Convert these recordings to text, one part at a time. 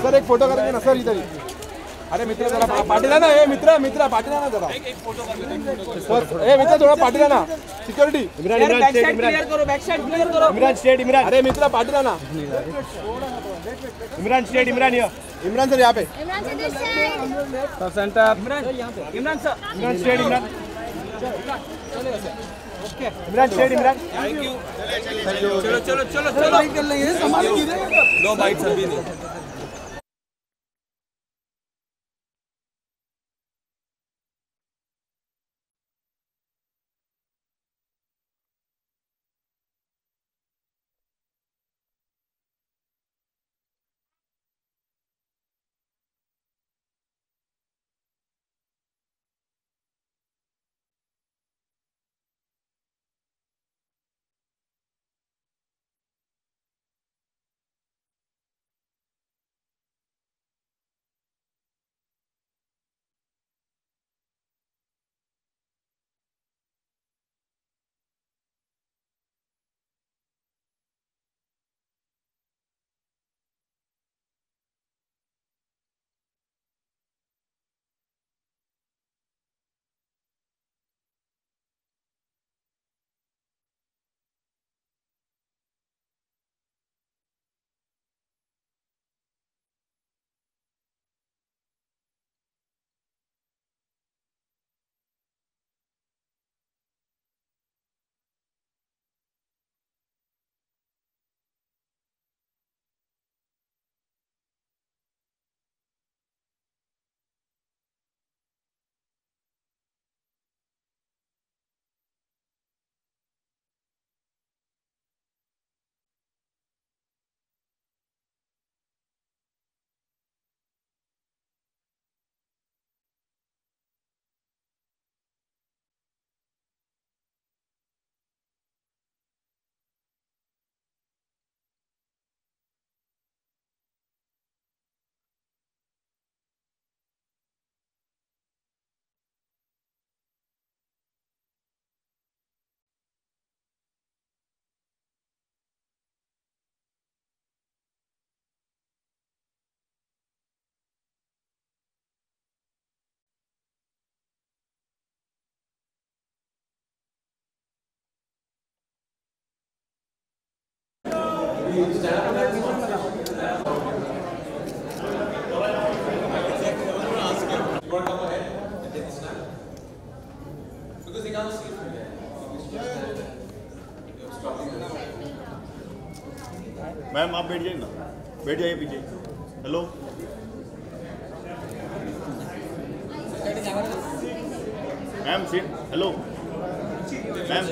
Sir एक photo करेंगे ना सर इधर ही. अरे मित्र जरा पाटील ना. ए मित्र पाटील ना जरा. एक फोटो कर. ए मित्र थोड़ा पाटील ना. सिक्योरिटी. इमरान स्टेट क्लियर करो. बैक साइड क्लियर करो. इमरान स्टेट इमरान. अरे मित्र पाटील ना. Imran state Imran here. Imran sir यहाँ पे. Imran sir this side. Sub centre. Imran यहाँ पे. इमरान सर. इमरान स्टेट इमरान. चलेगा sir. Okay. Imran state Imran. Thank you. चलो. कर लेंगे. सामान गिरेगा. नो बाइट्स अभी नहीं. Because they can't see from there. Ma'am आप बैठ जाइए ना. बैठ जाइए पीछे. Hello. Ma'am seat. Hello ma'am.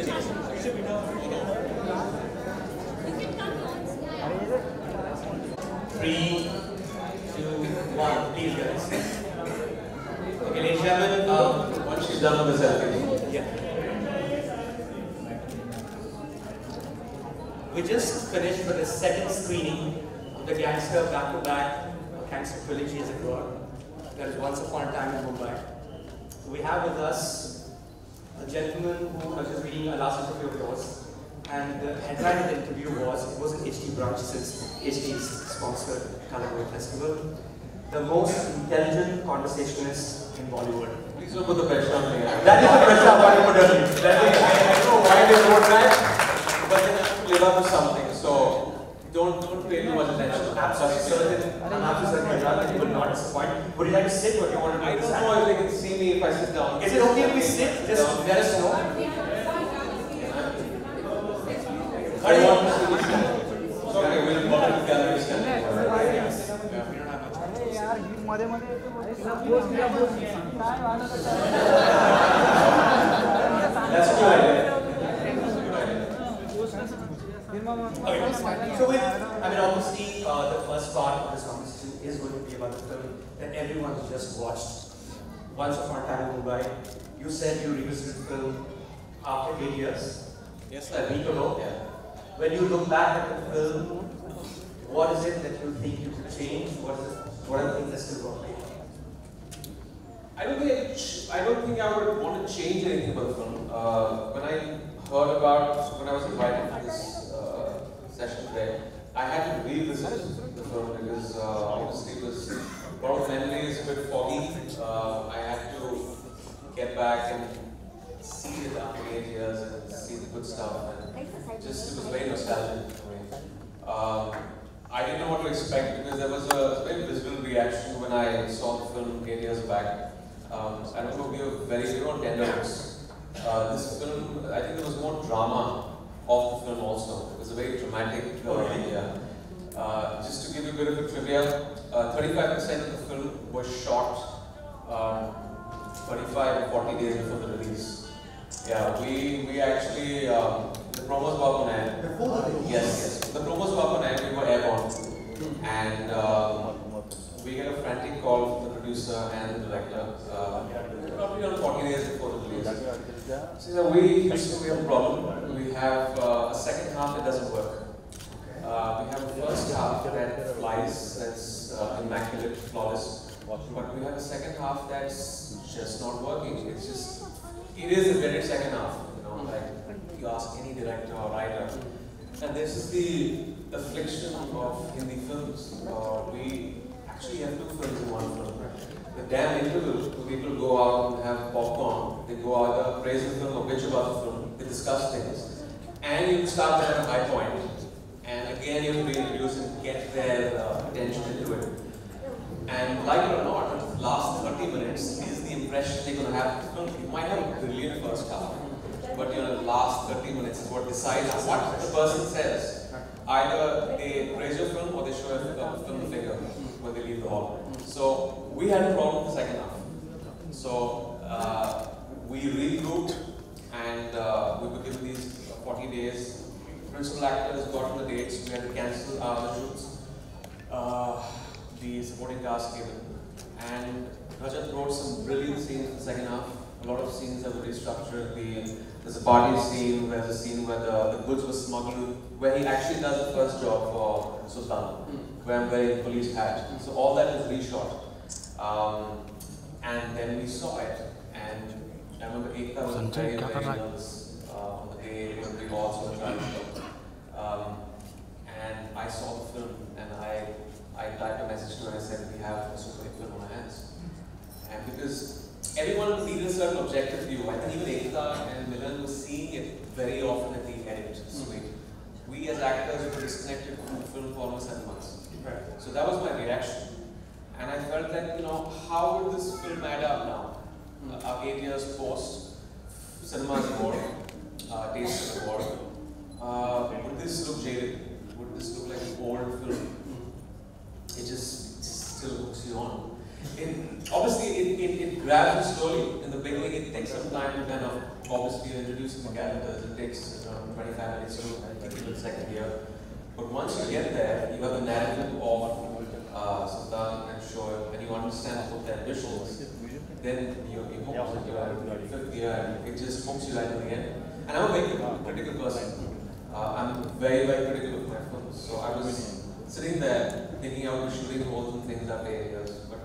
3, 2, 1, please guys. Okay, ladies and gentlemen, once she's done with the selfie. Yeah. We just finished with the second screening of the Gangster back-to-back Gangster trilogy as it were. That is Once Upon a Time in Mumbai. We have with us a gentleman who was just reading a last interview of yours. And the headline of the interview was, it was an HT brunch since HT's sponsored Colorway Festival. The most intelligent conversationalist in Bollywood. Please don't put the pressure on me. That is the pressure I'm going to put on you. I don't know why they wrote that, but they have to live up to something. So don't pay too much attention. Absolutely certain. I'm absolutely certain that you will not disappoint. Would you like to sit or do you want to do I don't know if they can see me if I sit down. Is it okay if we sit? Just let us know. I want to see this. It's okay, we'll walk to the gallery stand. That's a good idea. So obviously, the first part of this conversation is going to be about the film that everyone has just watched, Once Upon a Time in Mumbai. You said you revisited the film after 8 years. Yes, a week ago. Yeah. When you look back at the film, what is it that you think you could change? What are the things that still work? I don't think I would want to change anything about the film. When I was invited to this session today, I I had to revisit the film because obviously it was a lot of memories, a bit foggy. I had to get back and see it after 8 years and see the good stuff, and just it was very nostalgic for me. I didn't know what to expect because there was a very visible reaction when I saw the film 8 years back. I don't know, we were very tender hooks. This film, I think there was more drama of the film also. It was a very dramatic idea. Just to give you a bit of a trivia, 35% of the film was shot 35 or 40 days before the release. Yeah, we actually, the promos were up on air. Before the release? Yes. The promos were up on air, we were airborne. And we get a frantic call from the producer and the director, probably around 40 days before the release. So we have a problem. We have a second half that doesn't work. We have a first half that flies, that's immaculate, flawless. But we have a second half that's just not working. It's just, it is a dreaded second half. You know, like you ask any director or writer. And this is the affliction of Hindi films. We actually have two films in one film. The damn interval, people go out and have popcorn. They go either praise the film or bitch about the film. They discuss things. And you start at a high point. And again, you have to reintroduce and get their attention into it. And like it or not, the last 30 minutes is the impression they're going to have of the film. You might have a brilliant first half, but the last 30 minutes is what decides what the person says. Either they praise your film or they show a film the finger when they leave the hall. So we had a problem with the second half. So we regrouped and we were given these 40 days. Principal actors got on the dates, we had to cancel our shoots. The supporting cast came in. And Rajat wrote some brilliant scenes in the second half. A lot of scenes that were restructured. There's a party scene, there's a scene where the goods were smuggled, where he actually does the first job for Sultan, where I'm wearing a police hat. So all that was reshot. And then we saw it. And I remember Ekta was very, very nervous on the day when we also were trying to and I saw the film and I typed a message to her and I said, we have a super hit film on our hands. And because everyone needed a certain objective view, I think even Ekta and Milan were seeing it very often at the edit suite. We as actors were disconnected from the film for almost 7 months. So that was my reaction. And I felt that, you know, how would this film add up now? 8 years post, cinema is bored, taste is bored. Would this look jaded? Would this look like an old film? It just still hooks you on. Obviously, it grabs you slowly. In the beginning, it takes some time to kind of, obviously, introducing the characters. It takes around 25 minutes to take it to the second year. But once you get there, you have the narrative of Sultan and Shoaib, and you understand what their ambitions. Then you're hooked into your fifth year, and it just hooks you right in the end. And I'm a very critical person. I'm very, very critical of my films. So I was sitting there thinking I would be shooting holes and things after 8 years, but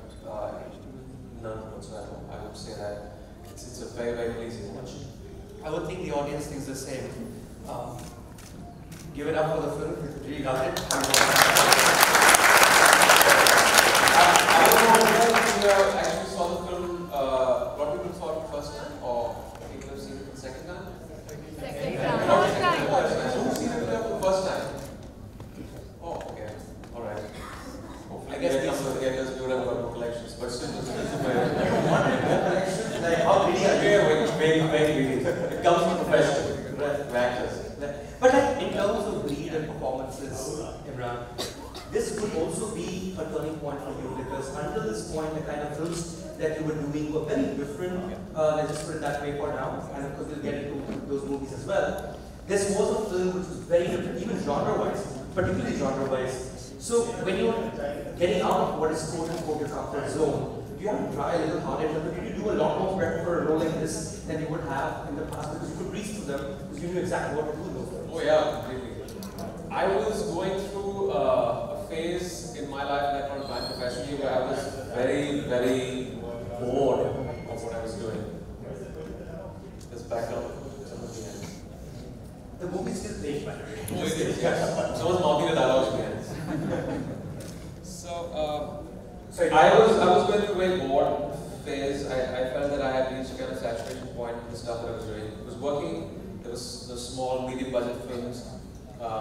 none whatsoever. I would say that it's a very, very pleasing watch. I would think the audience thinks the same. Give it up for the film. Really loved it. I don't know if you actually saw the film. A lot of people saw it the first time, or people have seen it the second time. First time. Who's seen it for the first time? Oh, okay. All right. Hopefully, I guess these are the guys who have got no collections, but still, it's Like, how really are you? very. It comes from professional actors. But like, in terms of breed and performances, Emraan, this would also be a turning point for you because until this point, the kind of films that you were doing were very different. Let's just put it that way for now, and of course we'll get into those movies as well. This was a film which was very different, even genre-wise, particularly genre-wise. So when you're getting out of what is quote-unquote your comfort zone, you have to try a little harder. But did you do a lot more prep for a role like this than you would have in the past because you could reach through them because you knew exactly what to do in those films? Oh yeah, completely. I was going through a phase in my life that I found professionally where I was very, very bored of what I was doing. This background, some of the end. The movie still played, by the way. Oh, it is, yes. So was Mauti the dialogues behind. So I was going through a very bored phase. I felt that I had reached a kind of saturation point with the stuff that I was doing. It was working. There was the small, medium budget films,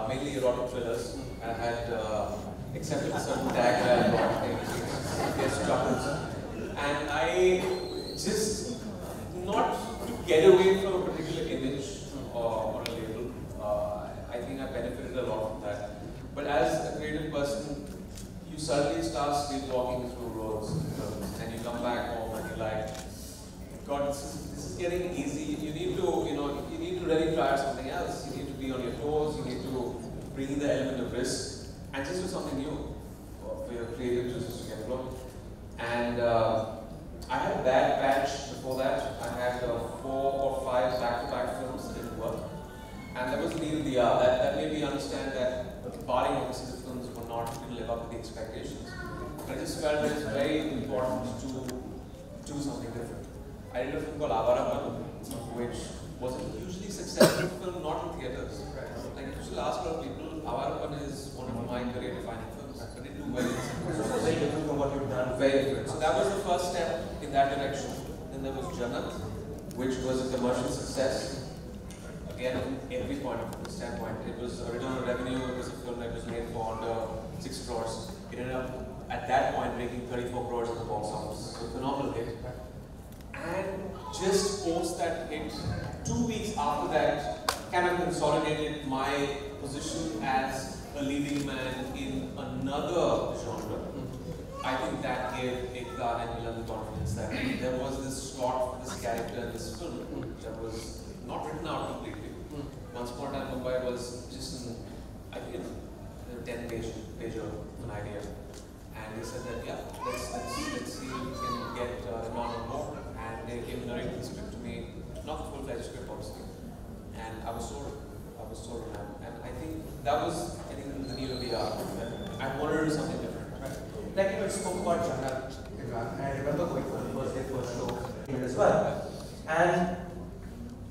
mainly erotic thrillers. I had accepted a certain tag that I brought things, guest struggles. And I just, not to get away from a particular image or a label, I think I benefited a lot from that. But as a creative person, you suddenly start sleepwalking through roads, and you come back home and you're like, God, this is getting easy. You need to, you need to really try something else. You need to be on your toes. You need to bring in the element of risk and just do something new for your creative juices to get flowing. And I had a bad patch before that. I had 4 or 5 back-to-back films that didn't work, and that was neither the other. That made me understand that barring obviously the films were not going to live up to the expectations. But I just felt that it's very important to do something different. I did a film called Avarapan, which was a hugely successful film, not in theatres. Like if you ask a lot of people, Avarapan is one of my career-defining films. But it did very well. Very different from what you've done. Very different. So that was the first step in that direction. Then there was Jannat, which was a commercial success. Again, from every point of the standpoint, it was a return on revenue. It was a film that was made for under 6 crores. It ended up at that point making 34 crores at the box office. So phenomenal hit. And just post that hit, 2 weeks after that, kind of consolidated my position as a leading man in another genre. I think that gave Ekta and Milan the confidence that there was this slot for this character in this film that was not written out completely. Once upon a time, Mumbai was just an, a 10-page of an idea. And they said that, yeah, let's see if we can get Emraan on board. And they gave narrating the script to me, not the full-fledged script, obviously. And I was sold. And I think that was, the need of the hour. I wanted to do something different. Right. Like you spoke about Jannat, Emraan, and I remember going for the first show as well. And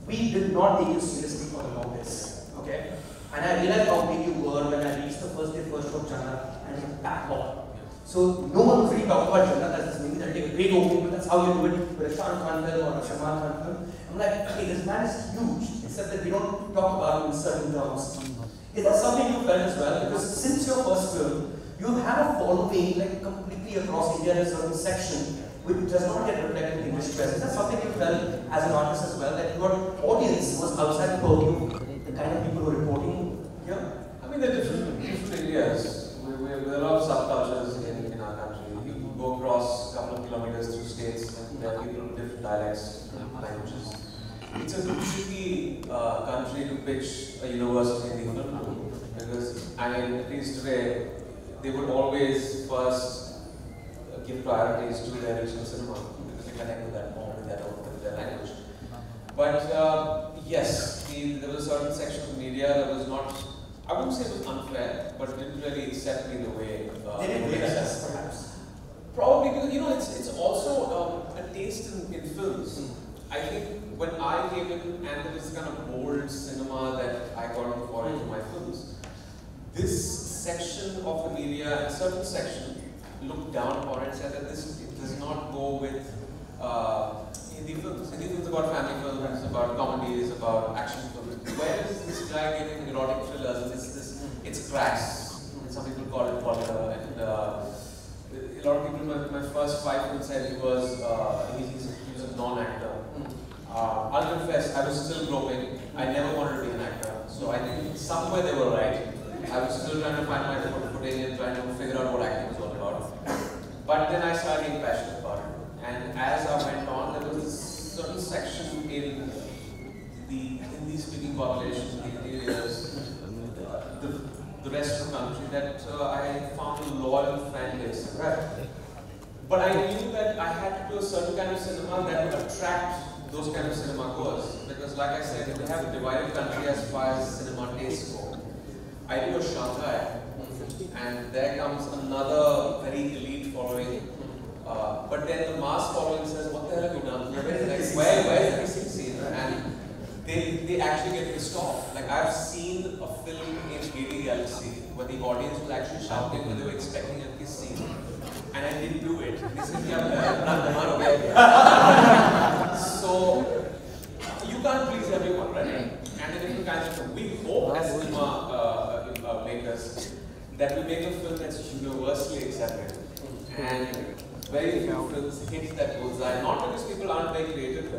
we did not take you seriously for the longest, okay? And I realized how big you were when I reached the first show of Jannat and you backbone. So no one was really talking about Jannat as this movie that take a great opening, but that's how you do it with a Shah Rukh Khan film or a Salman Khan film. I'm like, hey, this man is huge, except that we don't talk about him in certain terms. Is that something you felt as well? Because since your first film, you have a following like completely across India in a certain section which does not get reflected in English press. Is that something you felt as an artist as well, that your audience was outside the purview, the kind of people who are reporting here? I mean, there are different areas. There are a lot of subcultures in our country. You go across a couple of kilometers through states and there are people with different dialects and languages. It's a tricky country to pitch a university Hindi film to, because I mean, at least today, they would always first give priorities to their regional cinema because they connect with that more with their language. But yes, there was a certain section of the media that was not, I wouldn't say it was unfair, but it didn't really accept me the way they didn't realize perhaps. Probably because it's also a taste in films. I think when I came in and there was kind of bold cinema that I got to fall into my films, this section of the media, a certain section, looked down upon it and said that it does not go with Hindi films. Hindi films about family films, about comedies, about action films. Where is this guy getting erotic thrillers? It's crass. And some people call it Ghoda. And a lot of people, my first 5 films said he was a non-actor. I'll confess, I was still groping. I never wanted to be an actor. So I think somewhere they were right. I was still trying to find my footing and trying to figure out what acting was all about. But then I started getting passionate about it. And as I went on, there was this certain section in the Hindi-speaking population, the areas, the rest of the country, that I found a loyal fan base. Right. But I knew that I had to do a certain kind of cinema that would attract those kind of cinema goers. Because like I said, we have a divided country as far as cinema tastes go. I do a Shanghai, and there comes another very elite following. But then the mass following says, what the hell have you done? Where is the missing scene? And they actually get pissed off. Like I've seen a film in AD Galaxy where the audience was actually shouting when they were expecting a kiss scene, and I didn't do it. They said, "Yeah, so you can't please everyone, right?" And then you kind of we hope as cinema makers that we make a film that's universally accepted, and very few films hit that bullseye. Not because people aren't very creative,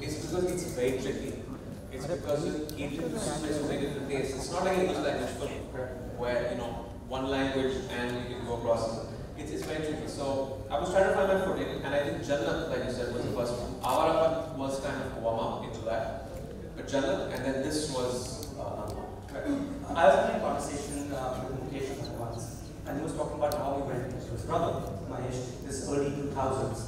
it's because it's very tricky. It's because you cater to so many different tastes. It's not like an English language film where one language and you can go across. It's very tricky. So I was trying to find my footing, and I think Jannat, like you said, was the first one. Avara was kind of warm up into that, but Jannat, and then this was number one. I was having a conversation with Mukhrjee Emraan once, and he was talking about how he went to his brother, Mahesh, this early 2000s.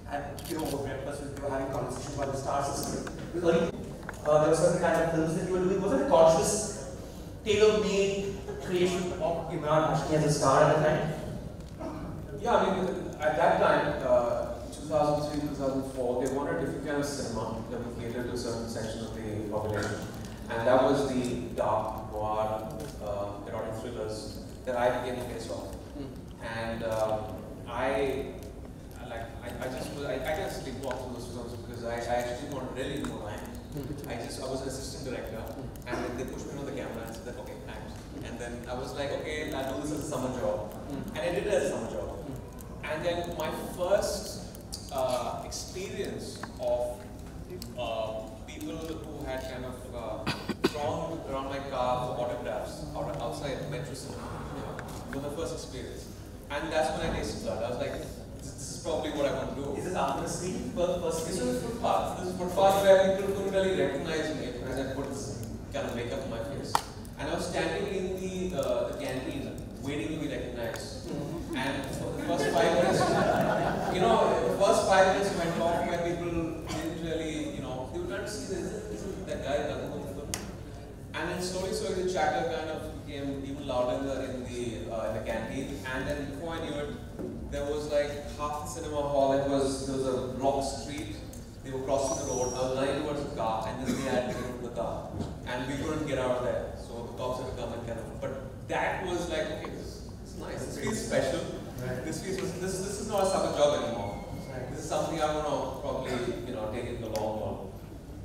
And over breakfast, we were having a conversation about the star system. There were certain kind of films that you were doing. Was it a conscious, tailor-made creation of Emraan Hashmi as a star at the time? Yeah, I mean, at that time, 2003, 2004, they wanted a different kind of cinema that would cater to a certain section of the population. And that was the dark, noir, erotic thrillers that I became the face of. And I just sleepwalked through those films because I actually wanted really know who I am. I was an assistant director, and then they pushed me on the camera and said, okay, thanks. And then I was like, okay, I'll do this as a summer job. And I did it as a summer job. And then my first experience of people who had kind of drawn around my car for autographs outside metro cinema was the first experience. And that's when I tasted blood. I was like, this is probably what I want to do. Is this after the screen? First This is footpath. This is footpath where people couldn't really recognize me because I put this kind of makeup on my face. And I was standing in the canteen waiting to be recognized. And for the first 5 minutes, the first 5 minutes went off where people didn't really, they were trying to see isn't that guy doesn't know the film. And then slowly the chatter kind of became even louder in the canteen. And then before I knew it, there was like half the cinema hall. There was a block street. They were crossing the road. I was lying towards the car, and then they had to get into the car, and we couldn't get out of there. So the cops had to come and kind of. But that was like, okay, this is nice. This feels special. Right. This is not a summer job anymore. Right. This is something I want to probably take in the long run.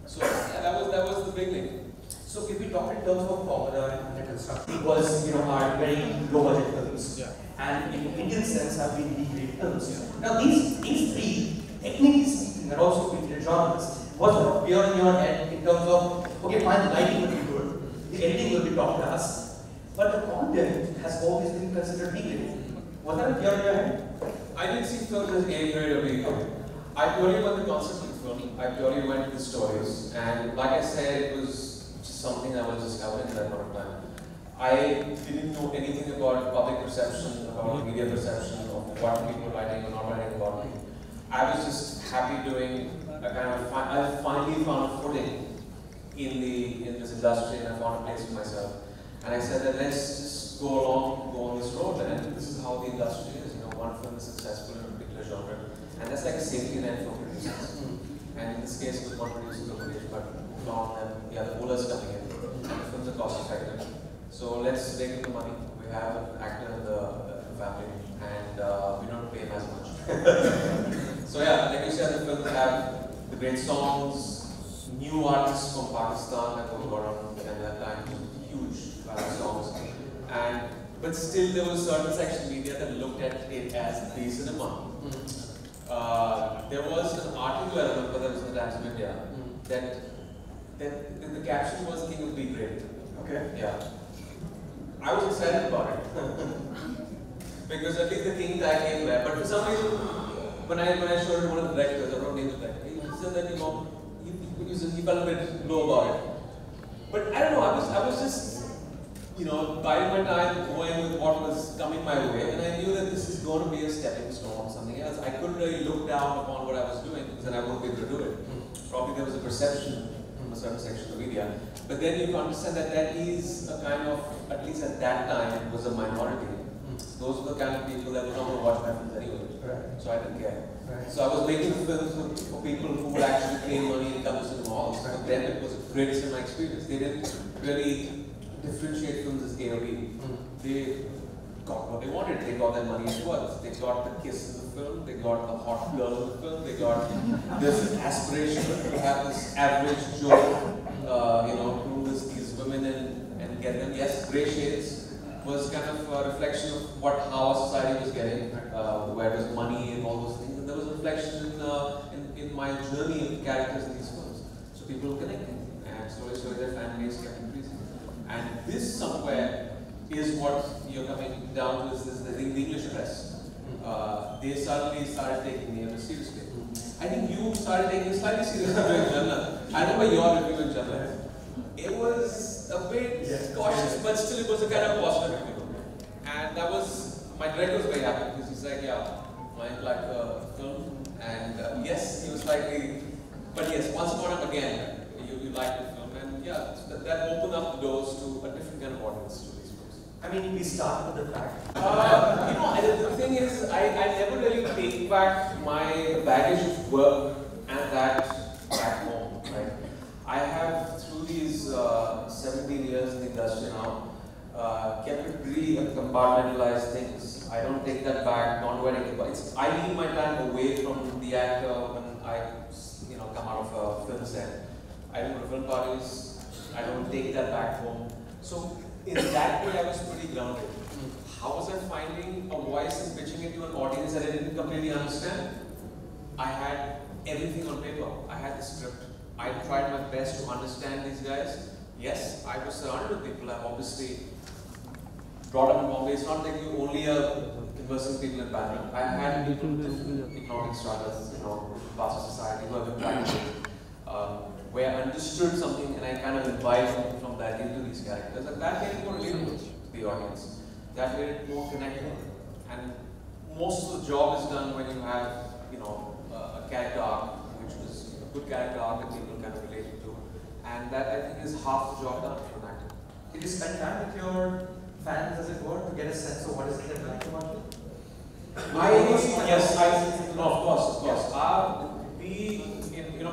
So yeah, that was the beginning. So if we talk in terms of formula and construction, it was are very low budget films. Yeah. And in Indian sense have been the great films. Yeah. Now these three, technically speaking, are also created genres. Was there a fear in your head in terms of, okay, fine, the lighting will be good, the editing will be top class, but the content has always been considered B-grade. Was that a fear in your head? I didn't see films as A grade or B grade. I purely went the concept of the film. I purely went to the stories. And like I said, it was just something I was discovering at that point of time. I didn't know anything about public perception, about media perception, of what people were writing or not writing about me. I was just happy doing a kind of, I finally found a footing in this industry, and I found a place for myself. And I said that let's just go on this road, and this is how the industry is. One film is successful in a particular genre, and that's like a safety net for producers. And in this case, it was one producer coverage, but long and the others coming in. And the films are cost effective. So let's take in the money. We have an actor in the family, and we don't pay him as much. So yeah, like you said, the films have the great songs, new artists from Pakistan that were brought on at that time, huge songs. But still there was a certain section of media that looked at it as the cinema. There was an article, I remember, that was in the Times of India, that the caption was King of B grade. Okay. Yeah. I was excited about it. Because at least the King tag came there. But for some reason, when I showed it to one of the directors, I don't name the director, he said that, he felt a bit low about it. But I don't know, I was just, biding my time, going with what was coming my way, and I knew that this is going to be a stepping stone or something else. I couldn't really look down upon what I was doing because then I wouldn't be able to do it. Probably there was a perception from a certain section of the media. But then you understand that that is a kind of, at least at that time, it was a minority. Those were the kind of people that were not going to watch my films anyway. Right. So I didn't care. Right. So I was making films for people who would actually pay money and come to cinema halls. For them it was a greatest in my experience. They didn't really differentiate films as A or B. They got what they wanted. They got their money's worth. They got the kiss in the film. They got the hot girl in the film. They got this aspiration to have this average Joe, who is these women and get them. Yes, Grey Shades was kind of a reflection of how our society was getting, where there's money and all those things. And there was a reflection in my journey of characters in these films. So people were connecting, and slowly their fan base kept increasing. And this somewhere is what you're coming down to, is the English press. They suddenly started taking me seriously. I think you started taking it slightly seriously during Janna. I remember your review in Janna. It was a bit cautious, but still it was a kind of positive review. And that was, my director was very happy because he's like, yeah, I like the film. And yes, he was slightly, but yes, once upon a time again, you liked the film. And yeah, that opened up the doors to a different kind of audience to these films. I mean, we start with the fact. The thing is, I never really take back my baggage of work and that back home. Right? I have, through these 17 years in the industry now, kept it really compartmentalized things. I don't take that back, not where I leave my time away from the actor when I come out of a film set. I don't go to film parties, I don't take that back home. So in that way I was pretty grounded. How was I finding a voice and pitching it to an audience that I didn't completely understand? I had everything on paper. I had the script. I tried my best to understand these guys. Yes, I was surrounded with people. I've obviously brought up in Bombay. It's not like you only are conversing with people in Bangalore. I had people with economic struggles, class of society who have been practicing, where I understood something and I kind of imbibed from that into these characters. And that made it more relatable to the audience. That made it more connected. And most of the job is done when you have, a character arc, which was a good character arc that people kind of related to. And that, I think, is half the job done for an actor. Did you spend time with your fans, as it were, to get a sense of what is it they like about you? Of course.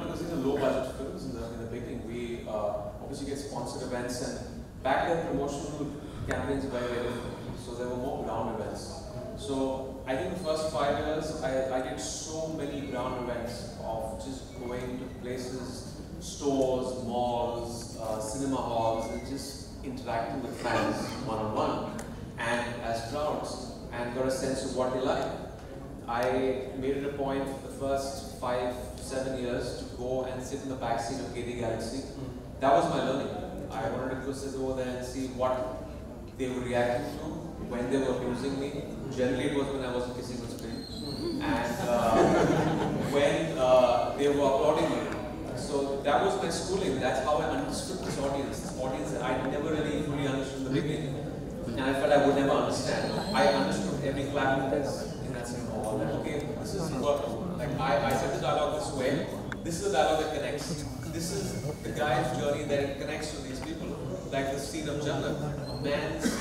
Because these are low budget films in the beginning, we obviously get sponsored events, and back then promotional campaigns were very different, so there were more ground events. So I think the first 5 years, I did so many ground events of just going to places, stores, malls, cinema halls, and just interacting with fans one-on-one and as crowds, and got a sense of what they like. I made it a point for the first 5-7 years to go and sit in the backseat of KD Galaxy. That was my learning. I wanted to go sit over there and see what they were reacting to, when they were abusing me. Generally it was when I wasn't kissing on screen. And when they were applauding me. So that was my schooling. That's how I understood this audience that I never really fully understood in the beginning. And I felt I would never understand. I understood every clap in that cinema hall. Like, okay, this is important. Like I said the dialogue this way. This is the dialogue that connects. This is the guy's journey that it connects to these people. Like the scene of Jannat, a man's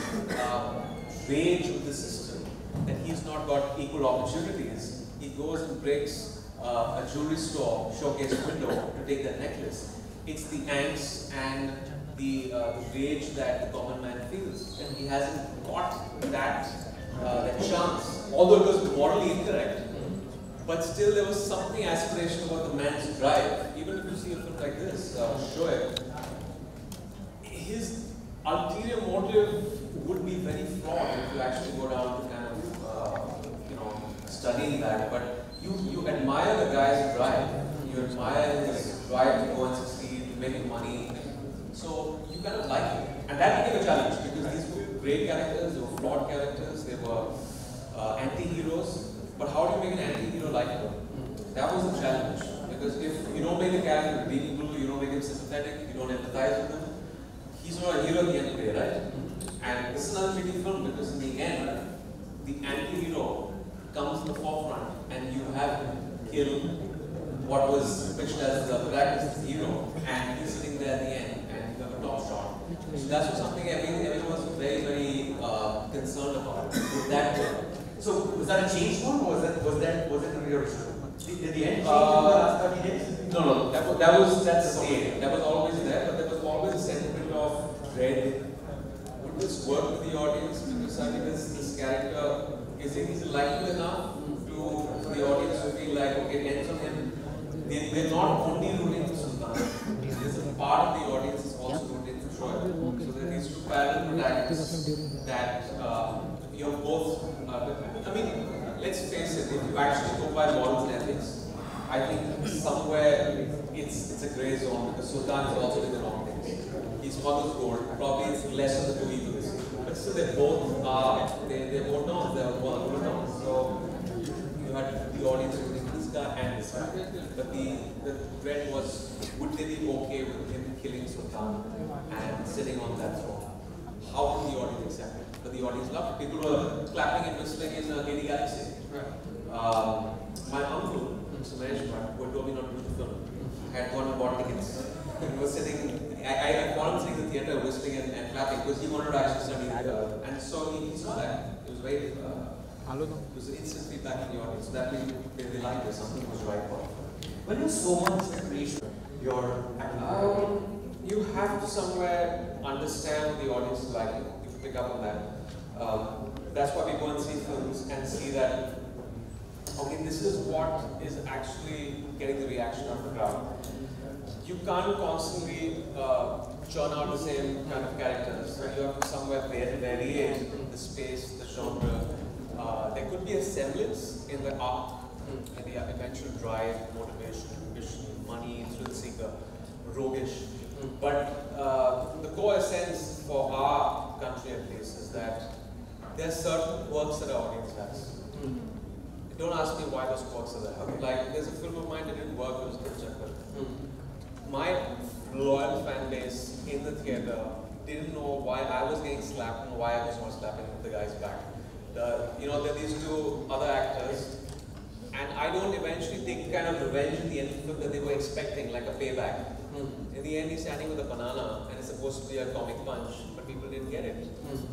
rage with the system, that he's not got equal opportunities. He goes and breaks a jewelry store showcase window to take that necklace. It's the angst and the rage that the common man feels, and he hasn't got that chance. Although it was morally incorrect, but still there was something aspirational about the man's drive. Even if you see a film like this, Shoaib, his ulterior motive would be very flawed if you actually go down to kind of studying that. But you admire the guy's drive. You admire his drive to go and succeed, to make money. So you kind of like it. And that became a challenge because these were great characters, they were flawed characters, they were anti-heroes. But how do you make an anti-hero likable? That was the challenge. Because if you don't make the character believable, you don't make him sympathetic, you don't empathize with him, he's not a hero at the end of the day, right? And this is another tricky film because in the end, the anti-hero comes in the forefront and you have him kill what was pitched as the protagonist's hero, and he's sitting there at the end and you have a top shot. So that's something everyone was very, very concerned about with that film. So was that a changed one, or was it the original? Did the end change in the last 30 days? No, that was stayed. That was always there. dread, would this work with the audience? Because I mean, this character, is he likely enough for the audience to feel like, okay, it ends on him? They're not only rooting for Sultan. There's a part of the audience is also rooting for Shoaib. So there are these two parallel protagonists that you're both. I mean, let's face it. If you actually go by morals and ethics, I think somewhere it's a grey zone because Sultan is also doing the wrong things. He smuggles gold. Probably it's less of the two evils, but still they both are. They're both known. They're both known. So you had the audience rooting for this guy and this guy. But the dread was, would they be okay with him killing Sultan and sitting on that throne? How would the audience accept it? But the audience loved it. People were clapping and whistling in Ghoda Galaxy. My uncle, Mr. Mahesh, who told me not to do the film, had gone and bought tickets. He was sitting, I found him sitting in the theatre whistling and clapping because he wanted to actually study and so he saw that. It was very, it was instant feedback in the audience. So that means they liked it, something was right for it. When you so much appreciate your acting, you have to somewhere understand what the audience is like. You have to pick up on that. That's why we go and see films and see that, okay, this is what is actually getting the reaction of the crowd. You can't constantly churn out the same kind of characters. You have to somewhere variate the space, the genre. There could be a semblance in the art, in the eventual drive, motivation, ambition, money, thrill seeker, roguish. But the core essence for our country at least is that there are certain quirks that our audience has. Don't ask me why those quirks are there. Okay. Like, there's a film of mine that didn't work, it was Kunchakal. My loyal fan base in the theatre didn't know why I was getting slapped and why I was not slapping the guy's back. You know, there are these two other actors, and I don't eventually take kind of revenge in the end of the film that they were expecting, like a payback. In the end, he's standing with a banana, and it's supposed to be a comic punch, but people didn't get it.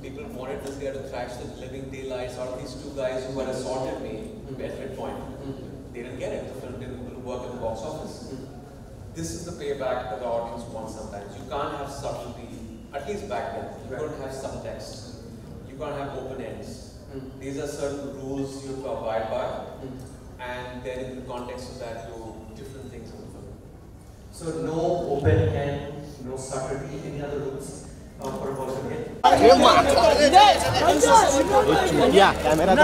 People wanted this guy to thrash the living daylights out of these two guys who had assaulted me at midpoint. They didn't get it. The film didn't work in the box office. This is the payback that the audience wants sometimes. You can't have subtlety, at least back then. You couldn't have subtext. You can't have open ends. These are certain rules you have to abide by, and then in the context of that, do different things in the film. So no open end, no subtlety, any other rules for a person here? Yeah, camera.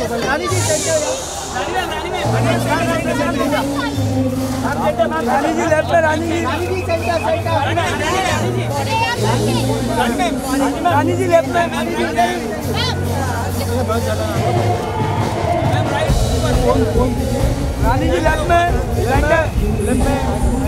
Rani ji, Rani ji left में, रानी जी centre रानी जी left में, रानी जी left में, left में